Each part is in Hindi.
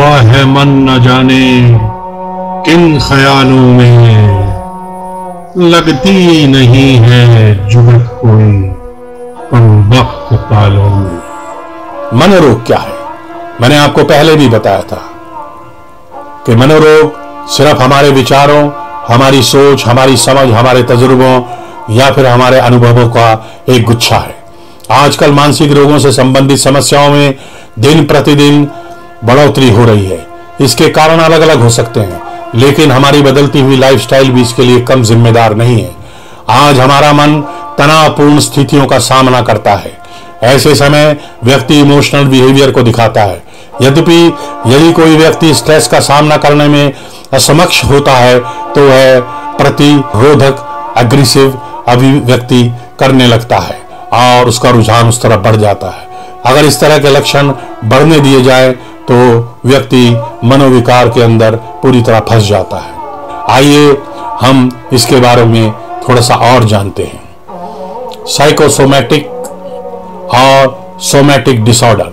खोया है मन न जाने किन ख्यालों में, लगती नहीं है जुगत कोई कम वक्त तालों में। मनोरोग क्या है? मैंने आपको पहले भी बताया था कि मनोरोग सिर्फ हमारे विचारों, हमारी सोच, हमारी समझ, हमारे तजुर्बों या फिर हमारे अनुभवों का एक गुच्छा है। आजकल मानसिक रोगों से संबंधित समस्याओं में दिन प्रतिदिन बढ़ोतरी हो रही है। इसके कारण अलग अलग हो सकते हैं, लेकिन हमारी बदलती हुई लाइफस्टाइल भी इसके लिए कम जिम्मेदार नहीं है। आज हमारा मन तनावपूर्ण स्थितियों का सामना करता है। ऐसे समय व्यक्ति इमोशनल बिहेवियर को दिखाता है। यद्यपि यदि कोई व्यक्ति स्ट्रेस का सामना करने में असमक्ष होता है तो वह प्रतिरोधक एग्रेसिव अभिव्यक्ति करने लगता है और उसका रुझान उस तरफ बढ़ जाता है। अगर इस तरह के लक्षण बढ़ने दिए जाए तो व्यक्ति मनोविकार के अंदर पूरी तरह फंस जाता है। आइए हम इसके बारे में थोड़ा सा और जानते हैं। साइकोसोमैटिक और सोमैटिक डिसऑर्डर।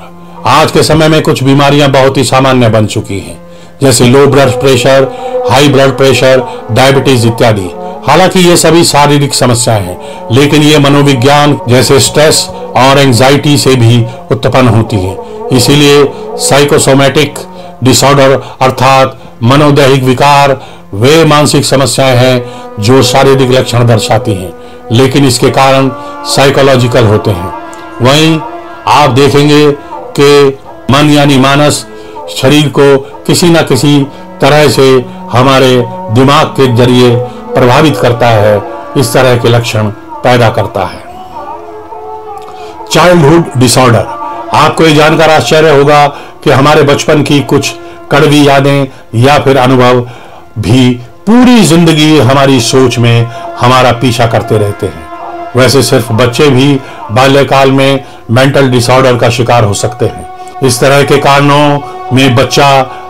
आज के समय में कुछ बीमारियां बहुत ही सामान्य बन चुकी हैं, जैसे low blood pressure, high blood pressure, diabetes इत्यादि। हालांकि ये सभी शारीरिक समस्याएं हैं, लेकिन ये मनोविज्ञान जैसे स्ट्रेस और एंजाइटी से भी उत्पन्न होती हैं। इसीलिए साइकोसोमैटिक डिसऑर्डर अर्थात मनोदैहिक विकार वे मानसिक समस्याएं हैं जो शारीरिक लक्षण दर्शाती हैं, लेकिन इसके कारण साइकोलॉजिकल होते हैं। वहीं आप देखेंगे कि मन यानी मानस शरीर को किसी न किसी तरह से हमारे दिमाग के जरिए प्रभावित करता है, इस तरह के लक्षण पैदा करता है। Childhood disorder. आपको ये जानकर आश्चर्य होगा कि हमारे बचपन की कुछ कड़वी यादें या फिर अनुभव भी पूरी जिंदगी हमारी सोच में हमारा पीछा करते रहते हैं। वैसे सिर्फ बच्चे भी बाल्यकाल में मेंटल डिसऑर्डर का शिकार हो सकते हैं। इस तरह के कारणों में बच्चा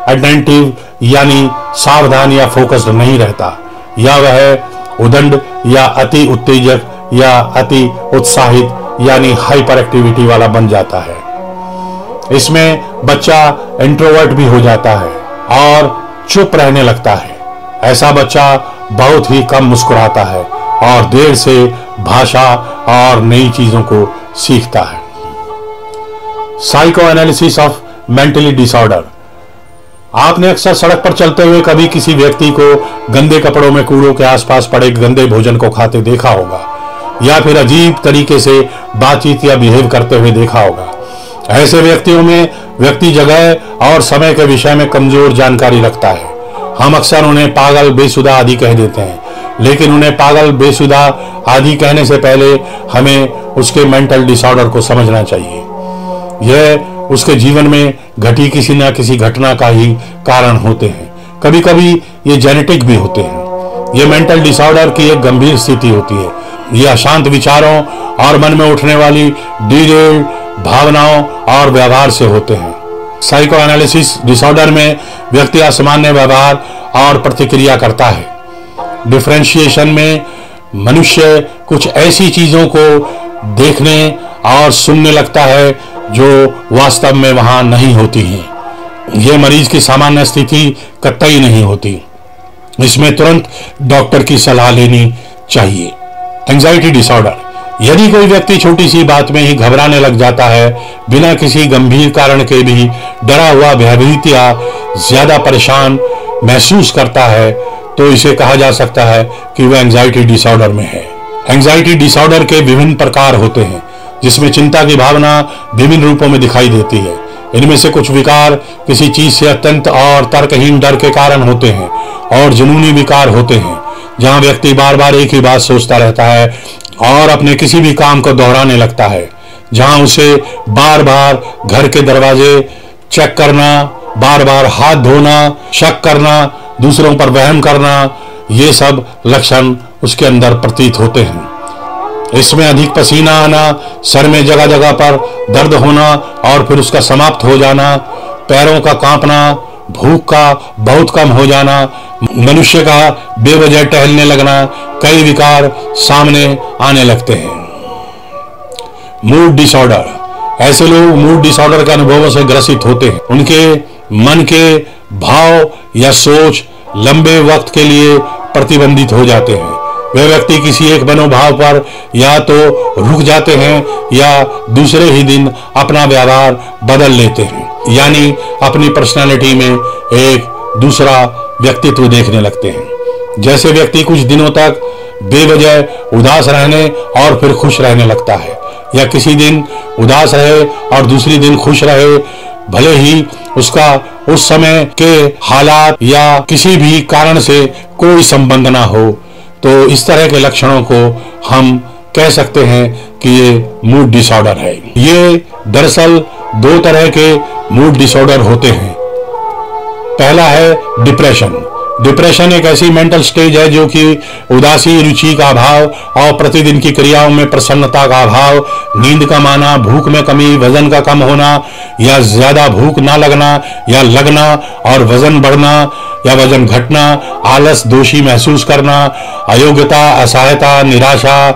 अटेंटिव यानी सावधान या फोकस्ड नहीं रहता, या वह उदंड या अति उत्तेजक या अति उत्साहित यानी हाइपर एक्टिविटी वाला बन जाता है। इसमें बच्चा इंट्रोवर्ट भी हो जाता है और चुप रहने लगता है। ऐसा बच्चा बहुत ही कम मुस्कुराता है और देर से भाषा और नई चीजों को सीखता है। Psycho analysis of mentally disorder. आपने अक्सर सड़क पर चलते हुए कभी किसी व्यक्ति को गंदे कपड़ों में कूड़ों के आसपास पड़े गंदे भोजन को खाते देखा होगा, या फिर अजीब तरीके से बातचीत या बिहेव करते हुए देखा होगा। ऐसे व्यक्तियों में व्यक्ति जगह और समय के विषय में कमजोर जानकारी रखता है। हम अक्सर उन्हें पागल, बेसुदा आदि कह देते हैं, लेकिन उन्हें पागल, बेसुदा आदि कहने से पहले हमें उसके मेंटल डिसऑर्डर को समझना चाहिए। यह उसके जीवन में घटी किसी न किसी घटना का ही कारण होते हैं। कभी कभी ये जेनेटिक भी होते हैं। ये मेंटल डिसऑर्डर की एक गंभीर स्थिति होती है। ये अशांत विचारों और मन में उठने वाली डिरेल्ड भावनाओं और व्यवहार से होते हैं। साइको एनालिसिस डिसऑर्डर में व्यक्ति असामान्य व्यवहार और प्रतिक्रिया करता है। डिफरेंशिएशन में मनुष्य कुछ ऐसी चीजों को देखने और सुनने लगता है जो वास्तव में वहां नहीं होती हैं। यह मरीज की सामान्य स्थिति कतई नहीं होती। इसमें तुरंत डॉक्टर की सलाह लेनी चाहिए। Anxiety disorder. यदि कोई व्यक्ति छोटी सी बात में ही घबराने लग जाता है, बिना किसी गंभीर कारण के भी डरा हुआ, भयभीत या ज्यादा परेशान महसूस करता है, तो इसे कहा जा सकता है कि वह एंजाइटी डिसऑर्डर में है। एंजाइटी डिसऑर्डर के विभिन्न प्रकार होते हैं, जिसमें चिंता की भावना विभिन्न रूपों में दिखाई देती है। इनमें से कुछ विकार किसी चीज से अत्यंत और तर्कहीन डर के कारण होते हैं, और जुनूनी विकार होते हैं, जहां व्यक्ति बार बार एक ही बात सोचता रहता है और अपने किसी भी काम को दोहराने लगता है, जहां उसे बार बार घर के दरवाजे चेक करना, बार बार हाथ धोना, शक करना, दूसरों पर वहम करना, ये सब लक्षण उसके अंदर प्रतीत होते हैं। इसमें अधिक पसीना आना, सर में जगह जगह पर दर्द होना और फिर उसका समाप्त हो जाना, पैरों का कांपना, भूख का बहुत कम हो जाना, मनुष्य का बेवजह टहलने लगना, कई विकार सामने आने लगते हैं। Mood disorder. ऐसे लोग मूड डिसऑर्डर के अनुभवों से ग्रसित होते हैं। उनके मन के भाव या सोच लंबे वक्त के लिए प्रतिबंधित हो जाते हैं। वे व्यक्ति किसी एक मनोभाव पर या तो रुक जाते हैं या दूसरे ही दिन अपना व्यवहार बदल लेते हैं, यानी अपनी पर्सनालिटी में एक दूसरा व्यक्तित्व देखने लगते हैं। जैसे व्यक्ति कुछ दिनों तक बेवजह उदास रहने और फिर खुश रहने लगता है, या किसी दिन उदास रहे और दूसरी दिन खुश रहे, भले ही उसका उस समय के हालात या किसी भी कारण से कोई संबंध ना हो, तो इस तरह के लक्षणों को हम कह सकते हैं कि ये मूड डिसऑर्डर है। ये दरअसल दो तरह के मूड डिसऑर्डर होते हैं। पहला है डिप्रेशन। डिप्रेशन एक ऐसी मेंटल स्टेज है जो कि उदासी, रुचि का अभाव और प्रतिदिन की क्रियाओं में प्रसन्नता का अभाव, नींद कम आना, भूख में कमी, वजन का कम होना या ज्यादा भूख ना लगना या लगना और वजन बढ़ना या वजन घटना, आलस, दोषी महसूस करना, अयोग्यता, असहायता, निराशा,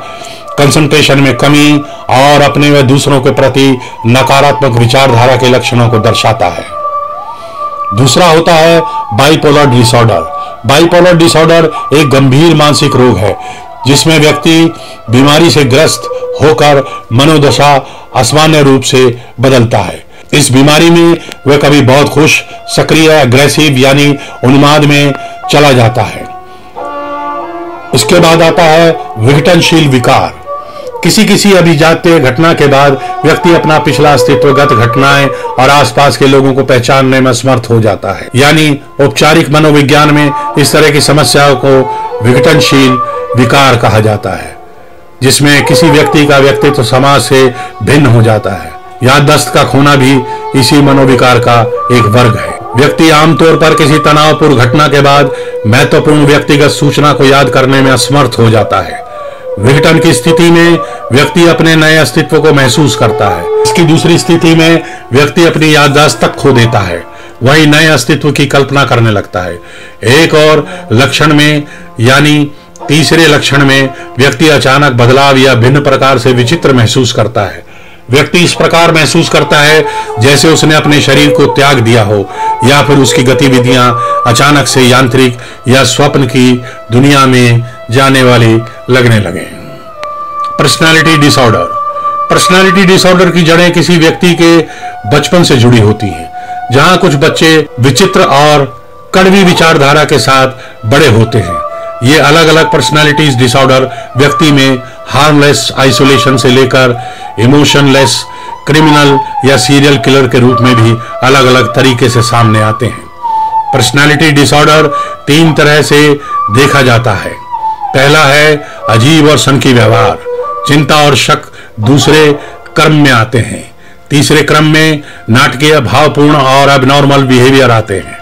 कंसंट्रेशन में कमी और अपने व दूसरों के प्रति नकारात्मक विचारधारा के लक्षणों को दर्शाता है। दूसरा होता है बाइपोलर डिसऑर्डर। बाइपोलर डिसऑर्डर एक गंभीर मानसिक रोग है जिसमें व्यक्ति बीमारी से ग्रस्त होकर मनोदशा असामान्य रूप से बदलता है। इस बीमारी में वह कभी बहुत खुश, सक्रिय, अग्रेसिव यानी उन्माद में चला जाता है। इसके बाद आता है विघटनशील विकार। किसी किसी अभिजात्य घटना के बाद व्यक्ति अपना पिछला अस्तित्वगत घटनाएं और आसपास के लोगों को पहचानने में असमर्थ हो जाता है। यानी औपचारिक मनोविज्ञान में इस तरह की समस्याओं को विघटनशील विकार कहा जाता है, जिसमें किसी व्यक्ति का व्यक्तित्व समाज से भिन्न हो जाता है। याददाश्त का खोना भी इसी मनोविकार का एक वर्ग है। व्यक्ति आमतौर पर किसी तनावपूर्ण घटना के बाद महत्वपूर्ण व्यक्तिगत सूचना को याद करने में असमर्थ हो जाता है। विघटन की स्थिति में व्यक्ति अपने नए अस्तित्व को महसूस करता है। इसकी दूसरी स्थिति में व्यक्ति अपनी याददाश्त तक खो देता है, वही नए अस्तित्व की कल्पना करने लगता है। एक और लक्षण में यानी तीसरे लक्षण में व्यक्ति अचानक बदलाव या भिन्न प्रकार से विचित्र महसूस करता है। व्यक्ति इस प्रकार महसूस करता है जैसे उसने अपने शरीर को त्याग दिया हो या फिर उसकी गतिविधियां अचानक से यांत्रिक या स्वप्न की दुनिया में जाने वाली लगने लगे। Personality disorder. पर्सनालिटी डिसऑर्डर की जड़ें किसी व्यक्ति के बचपन से जुड़ी होती हैं, जहां कुछ बच्चे विचित्र और कड़वी विचारधारा के साथ बड़े होते हैं। ये अलग अलग पर्सनालिटीज डिसऑर्डर व्यक्ति में हार्मलेस आइसोलेशन से लेकर इमोशनलेस क्रिमिनल या सीरियल किलर के रूप में भी अलग अलग तरीके से सामने आते हैं। पर्सनालिटी डिसऑर्डर तीन तरह से देखा जाता है। पहला है अजीब और सनकी व्यवहार। चिंता और शक दूसरे क्रम में आते हैं। तीसरे क्रम में नाटकीय, भावपूर्ण और एबनॉर्मल बिहेवियर आते हैं।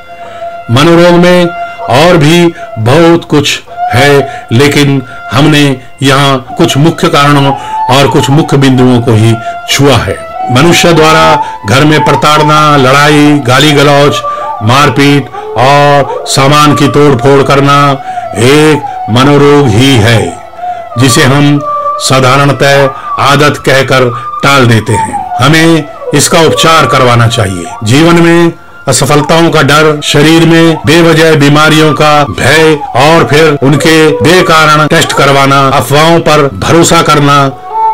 मनोरोग में और भी बहुत कुछ है, लेकिन हमने यहाँ कुछ मुख्य कारणों और कुछ मुख्य बिंदुओं को ही छुआ है। मनुष्य द्वारा घर में प्रताड़ना, लड़ाई, गाली गलौज, मारपीट और सामान की तोड़फोड़ करना एक मनोरोग ही है, जिसे हम साधारणतः आदत कहकर टाल देते हैं। हमें इसका उपचार करवाना चाहिए। जीवन में असफलताओं का डर, शरीर में बेवजह बीमारियों का भय और फिर उनके बेकारण टेस्ट करवाना, अफवाहों पर भरोसा करना,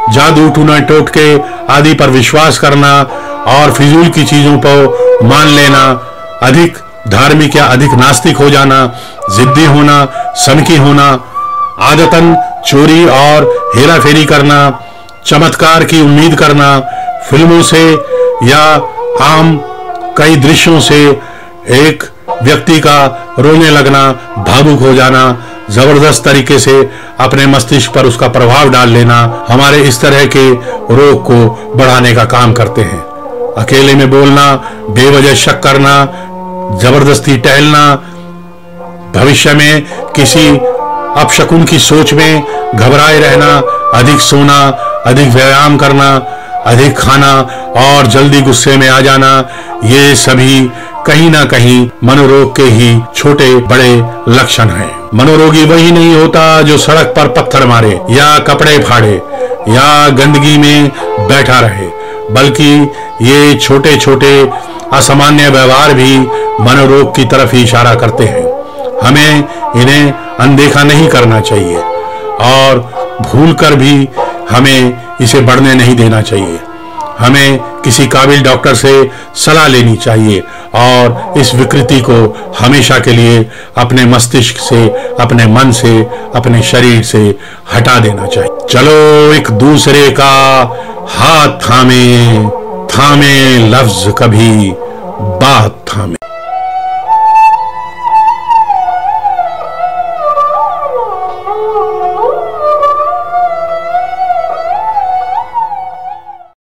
जादू, टूना टोटके आदि पर विश्वास करना और फिजूल की चीजों को मान लेना, अधिक धार्मिक या अधिक नास्तिक हो जाना, जिद्दी होना, सनकी होना, आदतन चोरी और हेराफेरी करना, चमत्कार की उम्मीद करना, फिल्मों से या आम कई दृश्यों से एक व्यक्ति का रोने लगना, भावुक हो जाना, जबरदस्त तरीके से अपने मस्तिष्क पर उसका प्रभाव डाल लेना हमारे इस तरह के रोग को बढ़ाने का काम करते हैं। अकेले में बोलना, बेवजह शक करना, जबरदस्ती टहलना, भविष्य में किसी अपशकुन की सोच में घबराए रहना, अधिक सोना, अधिक व्यायाम करना, अधिक खाना और जल्दी गुस्से में आ जाना, ये सभी कहीं ना कहीं मनोरोग के ही छोटे बड़े लक्षण हैं। मनोरोगी वही नहीं होता जो सड़क पर पत्थर मारे या कपड़े फाड़े या गंदगी में बैठा रहे, बल्कि ये छोटे छोटे असामान्य व्यवहार भी मनोरोग की तरफ ही इशारा करते हैं। हमें इन्हें अनदेखा नहीं करना चाहिए और भूलकर भी हमें इसे बढ़ने नहीं देना चाहिए। हमें किसी काबिल डॉक्टर से सलाह लेनी चाहिए और इस विकृति को हमेशा के लिए अपने मस्तिष्क से, अपने मन से, अपने शरीर से हटा देना चाहिए। चलो एक दूसरे का हाथ थामे, थामे लफ्ज कभी बात थामे।